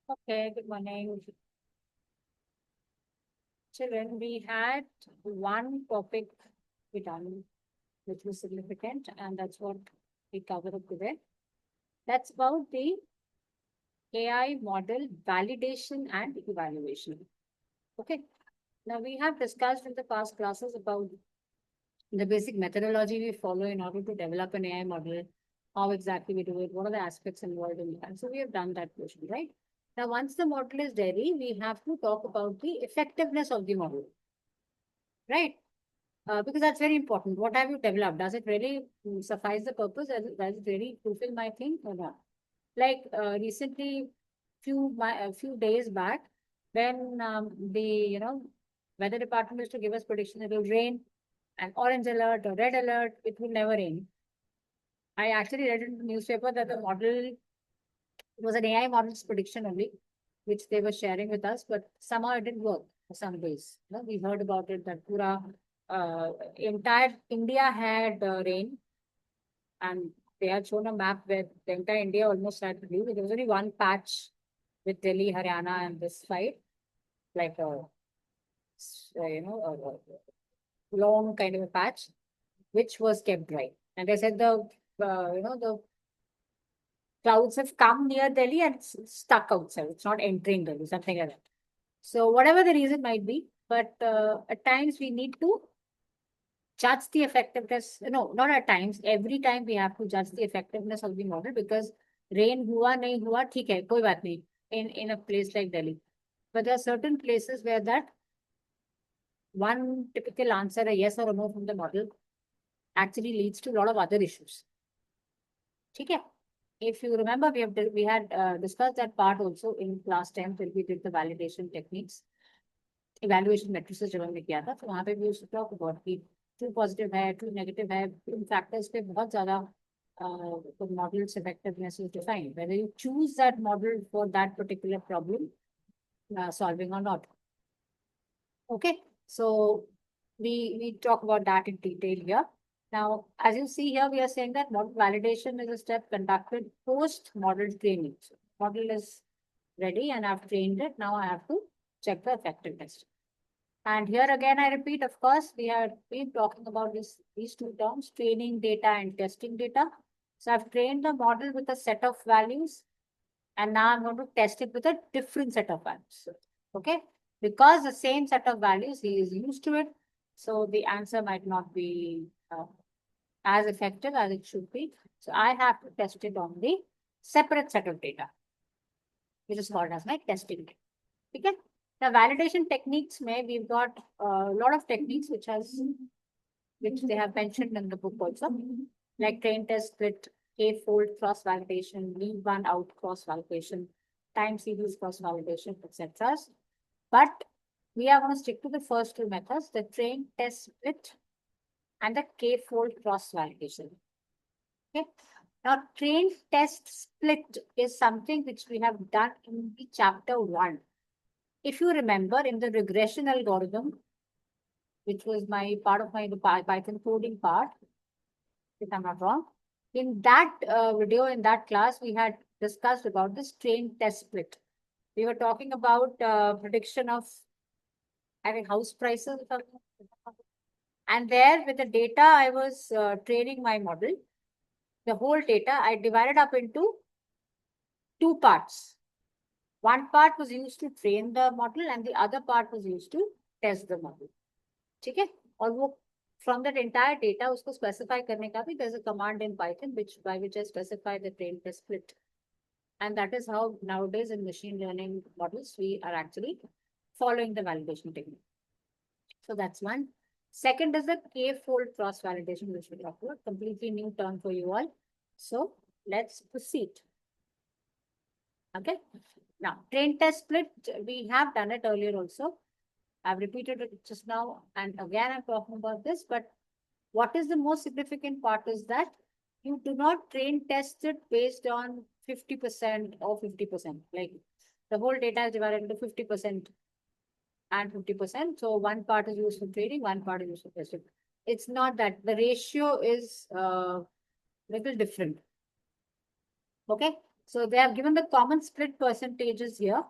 Okay, good morning. Children, we had one topic we done which was significant, and that's what we covered up today. That's about the AI model validation and evaluation. Okay. Now, we have discussed in the past classes about the basic methodology we follow in order to develop an AI model, how exactly we do it, what are the aspects involved in that. So we have done that portion, right? Now, once the model is ready, we have to talk about the effectiveness of the model, right? Because that's very important. What have you developed? Does it really suffice the purpose? Does it really fulfill my thing or not? Like recently, a few days back, when the weather department used to give us prediction it will rain, an orange alert or red alert, it will never rain. I actually read in the newspaper that the model was an AI model's prediction only, which they were sharing with us, but somehow it didn't work for some days. We heard about it that Pura, entire India had rain, and they had shown a map where the entire India almost had rain. There was only one patch with Delhi, Haryana, and this side, like a long kind of a patch, which was kept dry. And they said the clouds have come near Delhi and it's stuck outside. It's not entering Delhi, something like that. So whatever the reason might be, but at times we need to judge the effectiveness. No, not at times. Every time we have to judge the effectiveness of the model because rain hua nahi hua, theek hai, koi baat nahi. In a place like Delhi, but there are certain places where that one typical answer, a yes or a no from the model, actually leads to a lot of other issues. Okay. If you remember, we had discussed that part also in class 10 till we did the validation techniques, evaluation matrices जब हमने किया था तो वहाँ पे we used to talk about कि true positive है, true negative है, इन factors पे बहुत ज़्यादा the model's effectiveness is defined, whether you choose that model for that particular problem solving or not. Okay, so we talk about that in detail here. Now, as you see here, we are saying that model validation is a step conducted post model training. So model is ready and I've trained it. Now I have to check the effectiveness. And here again, I repeat, of course, we have been talking about these two terms, training data and testing data. So I've trained the model with a set of values, and now I'm going to test it with a different set of values. Okay, because the same set of values he is used to it, so the answer might not be as effective as it should be. So I have to test it on the separate set of data, which is called as my testing data. Okay. The validation techniques we've got a lot of techniques which they have mentioned in the book also, like train test split, k-fold cross validation, leave one out cross validation, time series cross validation, etc. But we are going to stick to the first two methods, the train test split and the k-fold cross validation. Okay. Now, train test split is something which we have done in the chapter 1. If you remember, in the regression algorithm, which was my part of my Python coding part, if I'm not wrong, in that video, in that class, we had discussed about this train test split. We were talking about prediction of, I think, house prices. And there, with the data, I was training my model. The whole data, I divided up into two parts. One part was used to train the model and the other part was used to test the model. Okay? और वो from that entire data उसको specify करने का भी there's a command in Python by which I specify the train test split. And that is how nowadays in machine learning models we are actually following the validation technique. So that's one. Second is the k-fold cross validation, which we talked about, completely new term for you all. So let's proceed. Okay. Now, train test split, we have done it earlier also. I've repeated it just now, and again, I'm talking about this, but what is the most significant part is that you do not train test it based on 50% or 50%. Like the whole data is divided into 50% and 50%. So one part is used for training, one part is used for testing. It's not that. The ratio is little different. Okay. So they have given the common split percentages here.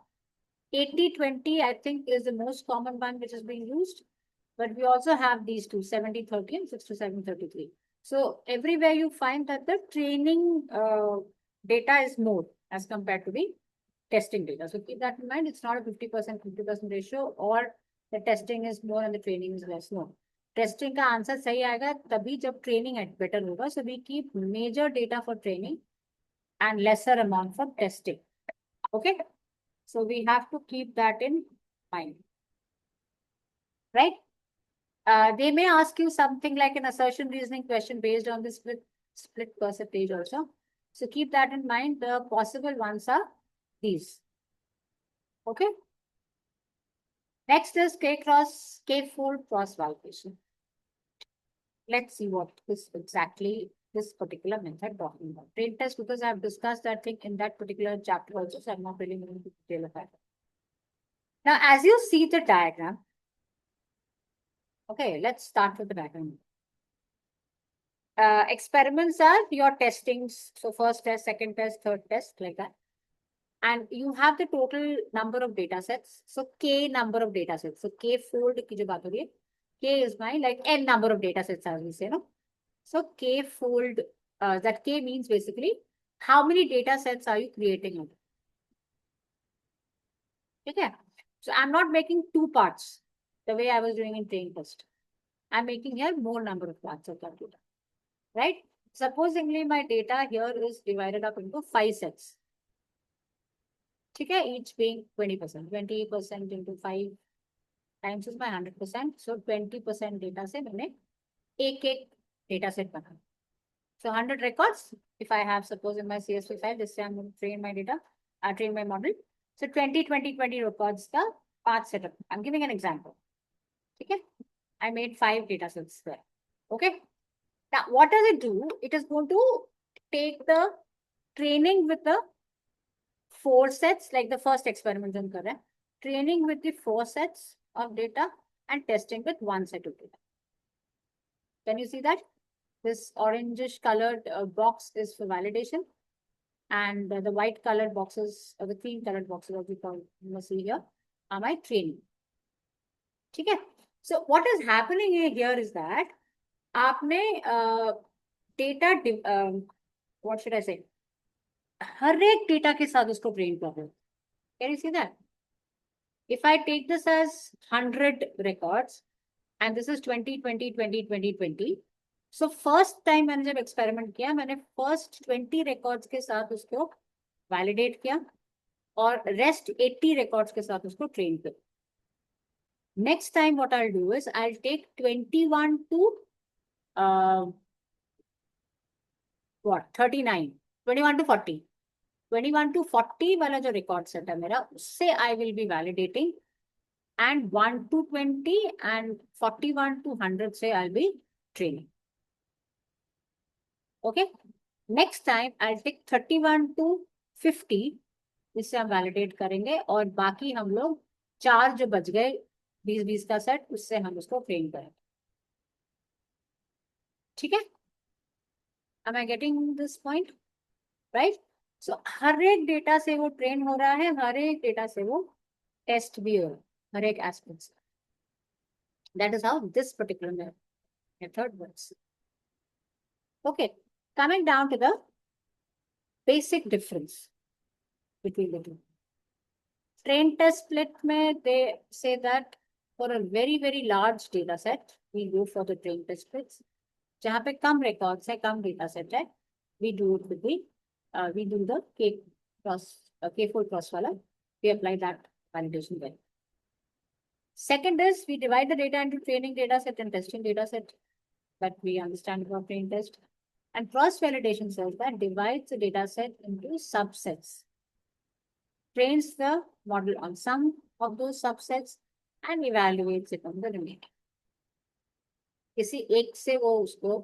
80-20, I think, is the most common one which is being used. But we also have these two, 70-30 and 67-33. So everywhere you find that the training data is more as compared to the testing data. So keep that in mind. It's not a 50%, 50% ratio, or the testing is more and the training is less. No. Testing का answer सही आएगा तभी जब training better होगा. So we keep major data for training and lesser amount for testing. Okay. So we have to keep that in mind. Right? They may ask you something like an assertion reasoning question based on the split percentage also. So keep that in mind. The possible ones are these. Okay. Next is K-fold cross validation. Let's see what is exactly this particular method talking about. Train test, because I have discussed that thing in that particular chapter also, so I'm not really going into detail of that. Now, as you see the diagram, okay, let's start with the diagram. Experiments are your testings. So first test, second test, third test, like that. And you have the total number of data sets. So K number of data sets. So K fold ki jo baat ho rahi hai, K is my like N number of data sets, as we say, no? So K fold, that K means basically how many data sets are you creating? Okay. So I'm not making two parts the way I was doing in training test. I'm making here more number of parts of that data. Right? Supposingly my data here is divided up into 5 sets. Okay, each being 20%. 20% into 5 times is my 100%. So 20% data से मैंने एक data set बना. So 100 records, if I have, suppose in my CSV file, this I'm going to train my data, train my model. So 20 records का 5 setup. I'm giving an example. Okay, I made 5 data sets there. Okay. Now, what does it do? It is going to take the training with the 4 sets, like the first experiment, training with the 4 sets of data and testing with 1 set of data. Can you see that? This orangish colored box is for validation, and the white colored boxes, or the cream colored boxes, what we call, you see here, are my training. Okay. So what is happening here is that आपने data, what should I say? हर एक data के साथ उसको train कर रहे हो. Can you see that? If I take this as 100 records and this is 20, 20, 20, 20, 20. So first time मैंने जब experiment किया, मैंने first 20 records के साथ उसको validate किया और rest 80 records के साथ उसको train किया. Next time what I'll do is I'll take 21 to 39, 21 to 40. 21 to 40 वाला जो record set है मेरा, उससे I will be validating, and 1 to 20 and 41 to 100 से I'll be training. Okay. Next time I'll take 31 to 50, जिससे हम validate करेंगे, और बाकी हम लोग 4 जो बच गए 20-20 का सेट, उससे हम उसको ट्रेन करेंगे. ठीक है? Am I getting this point? Right? So हर एक डेटा से वो ट्रेन हो रहा है, हर एक डेटा से वो टेस्ट भी हो रहा है, हर एक एस्पेक्ट से. That is how this particular method works. Okay, coming down to the basic difference between the two. Train test split में they say that for a very, very large data set, we go for the train test splits. जहाँ पे कम records है, कम data set है, we do it with the, we do the K-fold cross वाला, we apply that validation there. Second is we divide the data into training data set and testing data set that we understand about train test. And cross validation says that divides the data set into subsets, trains the model on some of those subsets and evaluates it on the remaining. किसी एक से वो उसको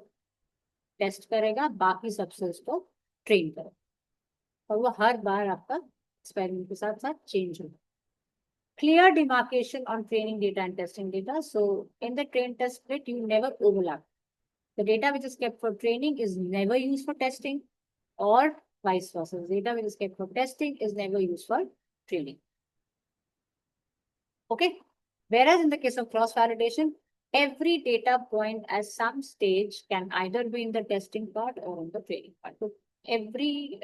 test करेगा, बाकी सबसे उसको train करेगा, और वो हर बार आपका एक्सपेरिमेंट के साथ साथ चेंज होगा. Clear demarcation on training data and testing data. So in the train test split, you never overlap. The data which is kept for training is never used for testing, or vice versa. Data which is kept for testing is never used for training. Okay. Whereas in the case of cross-validation, every data point at some stage can either be in the testing part or in the training part. So every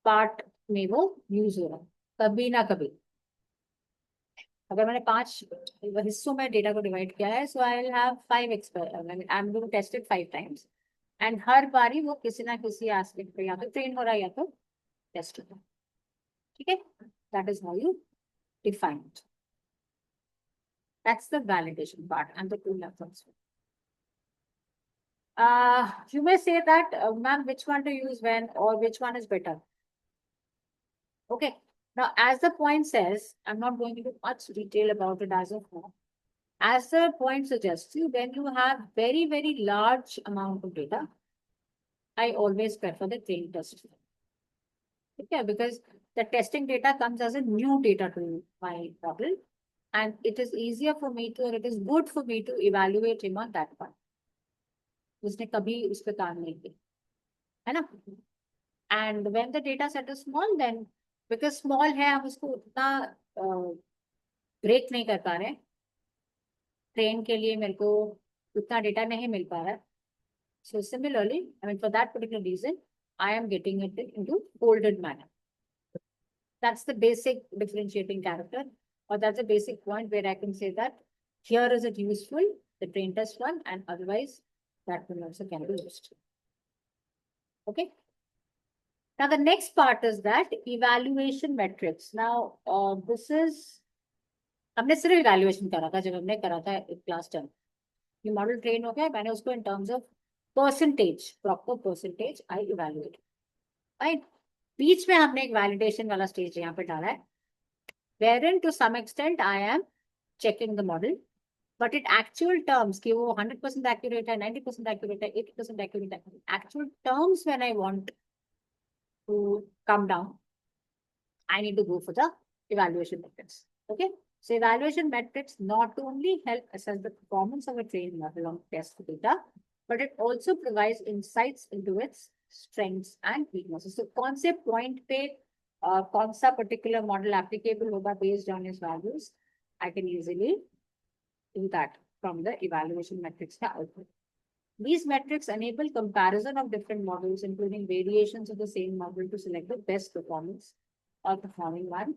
part में वो use हो रहा है कभी ना कभी. अगर मैंने 5 हिस्सों में डेटा को डिवाइड किया है, so I will have 5 experiment, I am going to test it 5 times, and हर बारी वो किसी ना किसी एस्पेक्ट पे या तो ट्रेन हो रहा है या तो टेस्ट हो रहा है. ठीक है, that is how you define it. That's the validation part and the two methods. You may say that, ma'am, which one to use when or which one is better? Okay. Now, as the point says, I'm not going into much detail about it as of now. As the point suggests, when you have very, very large amount of data, I always prefer the train test. Okay, because the testing data comes as a new data to my model. And it is easier for me to, or it is good for me to evaluate him on that one. उसने कभी उस पर काम नहीं किया, है ना? And when the data set is small, then because small है, हम उसको उतना ब्रेक नहीं कर पा रहे. ट्रेन के लिए मेरे को उतना डेटा नहीं मिल पा रहा है. So similarly, I mean, for that particular reason, I am getting it into folded manner. That's the basic differentiating character. Or that's a basic point where I can say that here is it useful, the train test one, and otherwise that one also can be used. Okay. Now the next part is that evaluation metrics. Now this is, हमने सिर्फ evaluation करा था जब हमने करा था class 10. ये model train हो गया, मैंने उसको in terms of percentage, proper percentage, I evaluate. Right. बीच में हमने एक validation वाला stage यहाँ पे डाला है, wherein to some extent I am checking the model, but in actual terms, कि वो 100% accurate है, 90% accurate है, 80% accurate है. Actual terms, when I want to come down, I need to go for the evaluation metrics. Okay, so evaluation metrics not only help assess the performance of a trained model on test data, but it also provides insights into its strengths and weaknesses. So concept point पे कौन सा particular model applicable होगा based on its values, I can easily do that from the evaluation metrics का output. These metrics enable comparison of different models, including variations of the same model, to select the best performance or performing one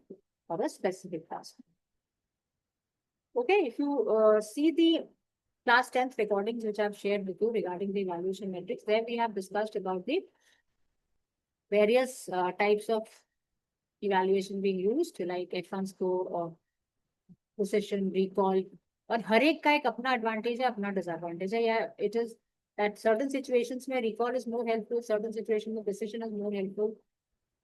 for a specific task. Okay, if you see the class 10th recordings which I've shared with you regarding the evaluation metrics, there we have discussed about the various types of evaluation being used, like F1 score or precision, recall, और हर एक का एक अपना advantage है, अपना disadvantage है. Yeah, it is that certain situations where recall is more helpful, certain situations where precision is more helpful.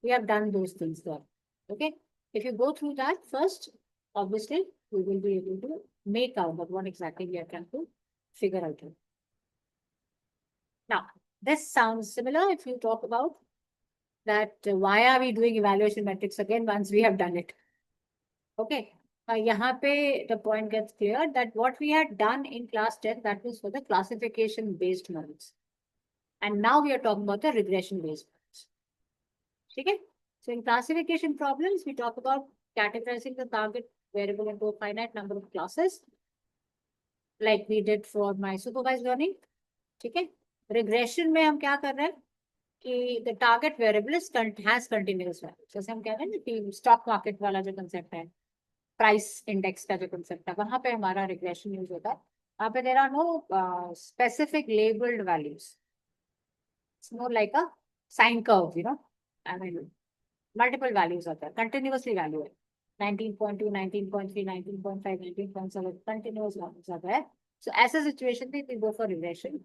We have done those things there. Okay, if you go through that first, obviously we will be able to make out that what exactly we are trying to figure out here. Now, this sounds similar if you talk about that why are we doing evaluation metrics again once we have done it. Okay, यहाँ पे the point gets clear that what we had done in class 10, that was for the classification based models, and now we are talking about the regression based models. Okay, so in classification problems we talk about categorizing the target variable into a finite number of classes, like we did for my supervised learning. ठीक है, regression में हम क्या कर रहे हैं कि the target variable is has continuous value. जैसे हम कह रहे हैं ना कि stock market वाला जो concept है, price index का जो concept है, वहाँ पे हमारा regression use होता है. वहाँ पे there are no specific labeled values. It's more like a sine curve, you know. I mean, multiple values are there. Continuously value है. 19.2, 19.3, 19.5, 19.7, continuous values are there. So as a situation, we go for regression.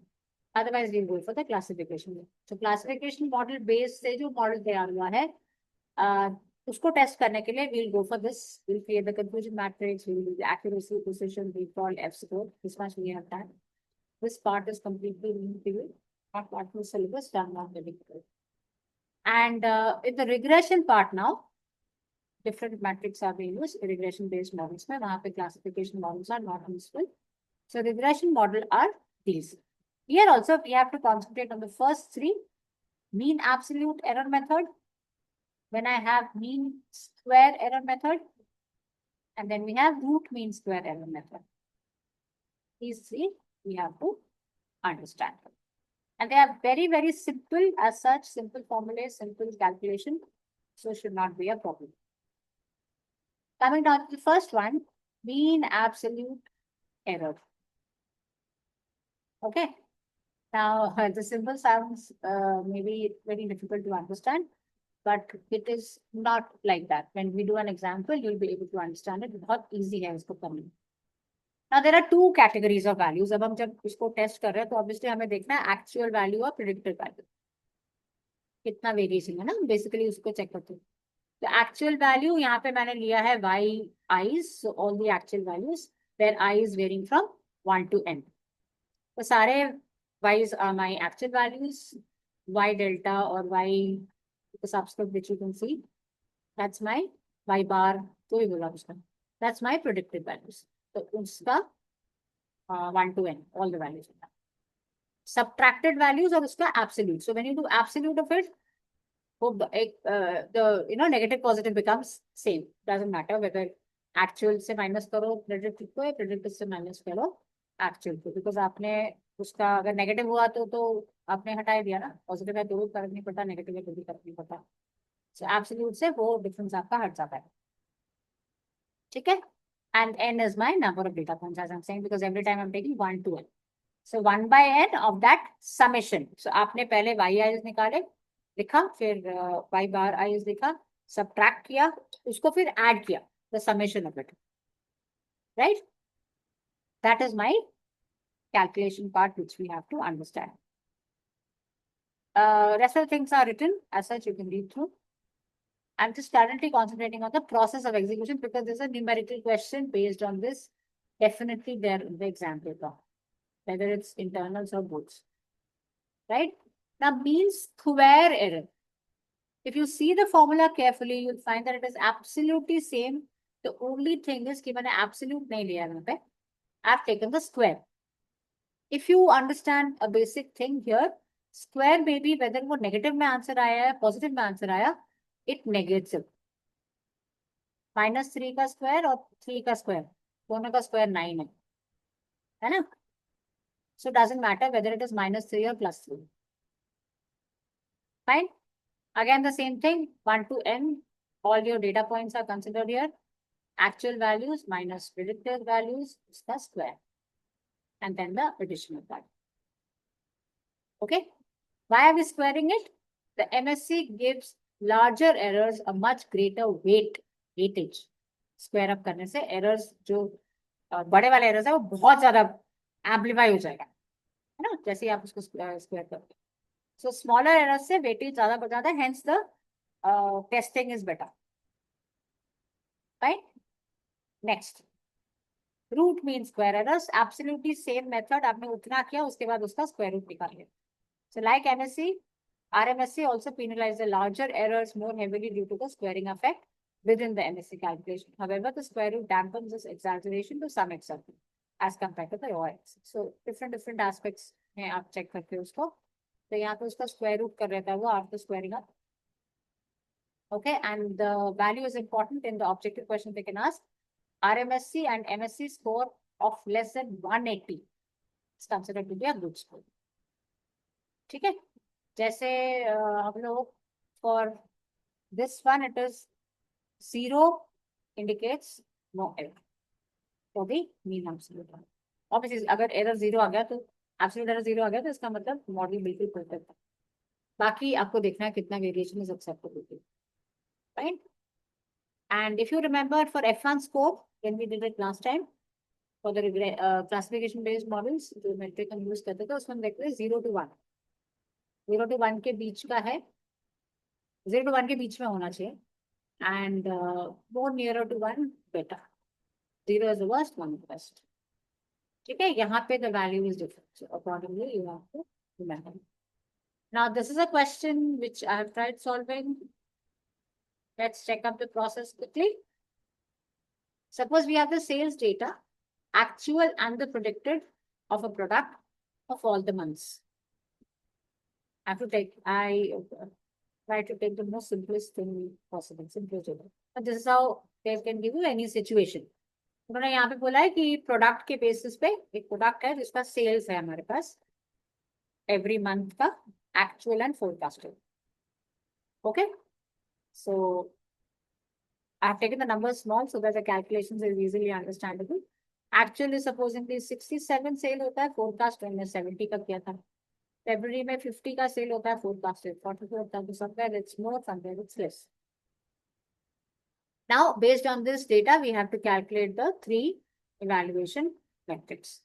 Otherwise, we'll go for the classification. So classification model base से जो model तैयार हुआ है, उसको test करने के लिए we'll go for this. We'll create the confusion matrix. We'll do the accuracy, precision, recall, F score. This much we have done. This part is completely new, not part of the syllabus, done not very good. And in the regression part now, different metrics are being used. Regression based models में वहाँ पे classification models are not useful. So regression model are these. Here also we have to concentrate on the first three mean absolute error method, when I have mean square error method, and then we have root mean square error method. These three we have to understand. And they are very, very simple as such, simple formulas, simple calculation. So should not be a problem. Coming down to the first one, mean absolute error. Okay. Now, the symbol sounds maybe very difficult to understand, but it is not like that. When we do an example, you'll be able to understand it. बहुत easy है इसको करना. Now, there are two categories of values. अब हम जब इसको test कर रहे हैं तो obviously हमें देखना है actual value और predicted value. कितना वेरिएशन है ना, बेसिकली उसको चेक करते हैं. तो एक्चुअल वैल्यू यहाँ पे मैंने लिया है y i's, so all the actual values where I is varying from 1 to n. तो सारे y's are my actual values, y delta or y the subscript which you can see, that's my y bar, तो ही बोला उसका, that's my predicted values. तो उसका 1 to n, all the values. Subtracted values और उसका absolute. So when you do absolute of it, the negative positive becomes same. Doesn't matter whether actual से minus करो predicted को या predicted से minus करो actual को, because आपने उसका अगर negative हुआ तो आपने हटा दिया ना, positive है तो भी फर्क नहीं पड़ता, negative है तो भी फर्क नहीं पड़ता. So absolute से वो difference आपका हट जाता है. ठीक है? And n is my number of data points, as I'm saying, because every time I'm taking 1 to n. So 1 by n of that summation. So आपने पहले yi निकाले, लिखा, फिर y bar I लिखा, subtract किया, उसको फिर add किया, the summation of it. Right? That is my calculation part which we have to understand. Rest of the things are written as such, you can read through. I'm just currently concentrating on the process of execution because there's a numerical question based on this. Definitely there in the exam paper, whether it's internals or boards. Right? Now, mean square error. If you see the formula carefully, you'll find that it is absolutely same. The only thing is कि मैंने absolute नहीं लिया यहाँ पे. I've taken the square. If you understand a basic thing here, square may be whether वो negative में answer आया है, positive में answer आया, it negates it. -3 का square और 3 का square, दोनों का square 9 है ना? So it doesn't matter whether it is -3 or +3. Fine. Again, the same thing, 1 to n, all your data points are considered here. Actual values minus predicted values is the square. And then the additional value. Okay. Why are we squaring it? The MSC gives larger errors a much greater weightage. Square up करने से errors जो बड़े वाले errors है वो बहुत ज़्यादा amplify हो जाएगा, है ना? जैसे आप उसको square करते. So smaller errors से weightage ज़्यादा बढ़ जाता है, hence the testing is better. Right? Next. Root means square errors. Absolutely same method. आपने उतना किया, उसके बाद उसका square root निकालिए. So like MSC, RMSC also penalize the larger errors more heavily due to the squaring effect within the MSC calculation. However, the square root dampens this exaggeration to some extent as compared to the OIX. So different aspects में आप check करते हो उसको. तो यहाँ पे उसका square root कर रहता है वो after squaring up. Okay, and the value is important in the objective question they can ask. RMSC and MSC score of less than 180 is considered to be a good score. ठीक है? जैसे हम लोग for this one it is 0 indicates no error for the mean absolute error. Obviously अगर error 0 आ गया तो absolute error 0 आ गया तो इसका मतलब मॉडल बिल्कुल परफेक्ट है. बाकी आपको देखना है कितना वेरिएशन है सबसे आपको देखिए. Right? And if you remember for F1 scope, when we did it last time, for the classification based models, जो metric हम use करते थे, उसमें हम देखते थे 0 to 1. 0 to 1 के बीच का है, 0 to 1 के बीच में होना चाहिए, and more nearer to 1 better. 0 is the worst, 1 is the best. ठीक है? यहाँ पे the value is different, so accordingly you have to remember. Now this is a question which I have tried solving. Let's check up the process quickly. Suppose we have the sales data, actual and the predicted of a product of all the months. I try to take the most simplest thing possible, simplest way. But this is how they can give you any situation. उन्होंने यहाँ पे बोला है कि product के basis पे एक product है जिसका सेल्स है हमारे पास एवरी मंथ का actual and forecasted. Okay, so I have taken the numbers small so that the calculations is easily understandable. Actually, supposing the 67 cell होता है, फोरकास्ट हमने 70 का किया था. February में 50 का सेल होता है, फोरकास्टेड 44 होता है, तो somewhere it's more, somewhere it's less. Now, based on this data, we have to calculate the 3 evaluation metrics.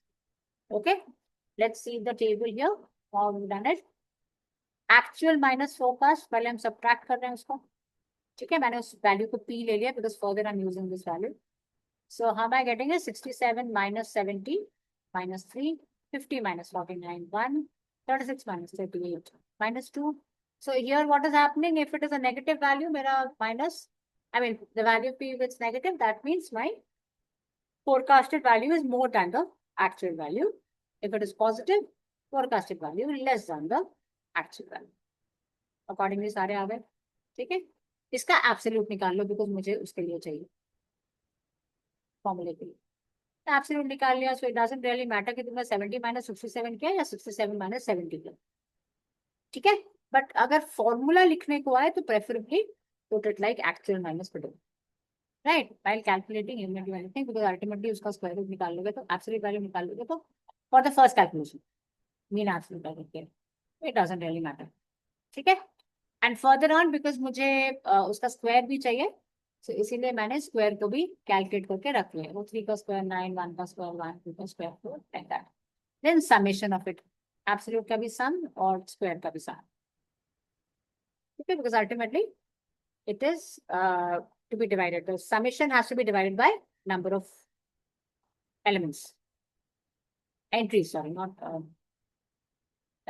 Okay, let's see the table here. How we've done it. Actual minus forecast, पहले हम subtract कर रहे हैं उसको. ठीक है, मैंने उस वैल्यू को P ले लिया because further I'm using this value. So how am I getting it? 67 minus 70 minus 3, 50 minus 49, 1, 36 minus 38, minus 2. So here what is happening? If it is a negative value, mera minus, I mean the value P if it's negative, that means my forecasted value is more than the actual value. If it is positive, forecasted value is less than the actual value. Accordingly सारे आ गए. ठीक है, इसका absolute निकाल लो because मुझे उसके लिए चाहिए फॉर्मूले के लिए. एब्सोल्यूट निकाल लिया, so it doesn't really matter कि तुमने 70 माइनस 67 किया या 67 माइनस 70 किया. ठीक है, बट अगर फॉर्मूला लिखने को आए तो preferably put it like actual minus product, right, while calculating unit anything, because ultimately उसका स्क्वायर रूट निकाल लोगे तो एब्सोल्यूट वैल्यू निकाल लोगे तो for the first calculation mean absolute value, it doesn't really matter. ठीक है, एंड फर्दर ऑन बिकॉज मुझे उसका स्क्वायर भी चाहिए, so इसीलिए मैंने स्क्वायर को भी कैलकुलेट करके रख लिया. वो 3 का स्क्वायर 9, 1 का स्क्वायर 1, 2 का square 4, like that. Then summation of it, absolute का भी सम और स्क्वायर का भी सम. ठीक है, because ultimately it is to be divided. The summation has to be divided by number of elements. Entries, sorry, not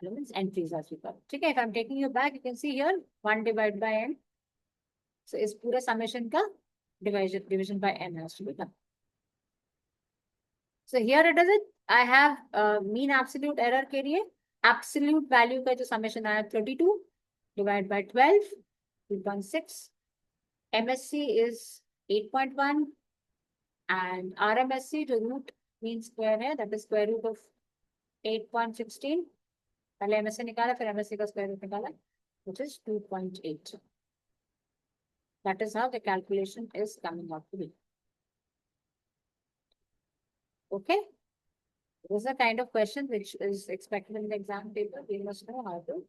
elements, entries as we call it. Okay, if I'm taking you back, you can see here 1 divided by n. So इस पूरे summation का division by n has to be done. So here it is. I have mean absolute error के लिए absolute value का जो summation आया 32 divided by 12, 2.6. MSC is 8.1 and RMSC जो root mean square है, that is square root of 8.16. पहले MSC निकाला फिर MSC का square root निकाला, which is 2.8. That is how the calculation is coming out to be. Okay, this is a kind of question which is expected in the exam paper. We must know how to.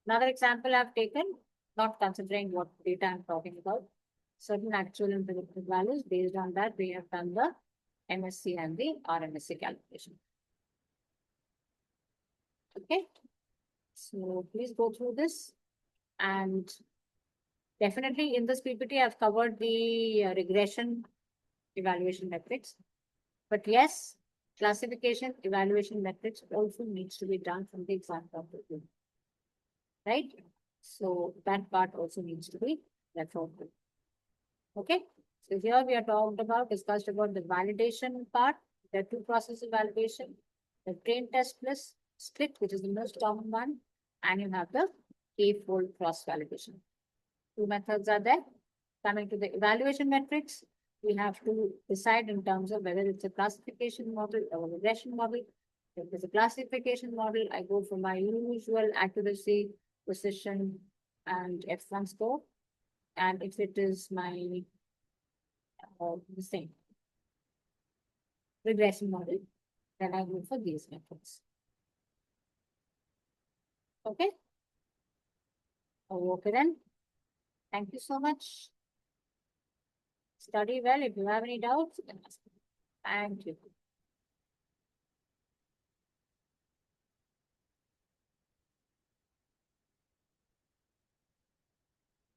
Another example I've taken, not considering what data I'm talking about, certain actual and predicted values. Based on that, we have done the MSC and the RMSC calculation. Okay, so please go through this, and definitely in this PPT, I've covered the regression evaluation metrics. But yes, classification evaluation metrics also needs to be done from the exam point of view. Right? So that part also needs to be referred to. Okay. So here we are discussed about the validation part. There are 2 processes of validation. The train test plus split, which is the most common one. And you have the k-fold cross validation. 2 methods are there. Coming to the evaluation metrics, we have to decide in terms of whether it's a classification model or a regression model. If it's a classification model, I go for my usual accuracy, precision, and F1 score. And if it is my the same regression model, then I go for these methods. Okay. Okay then. Thank you so much. Study well. If you have any doubts, you can ask me. Thank you.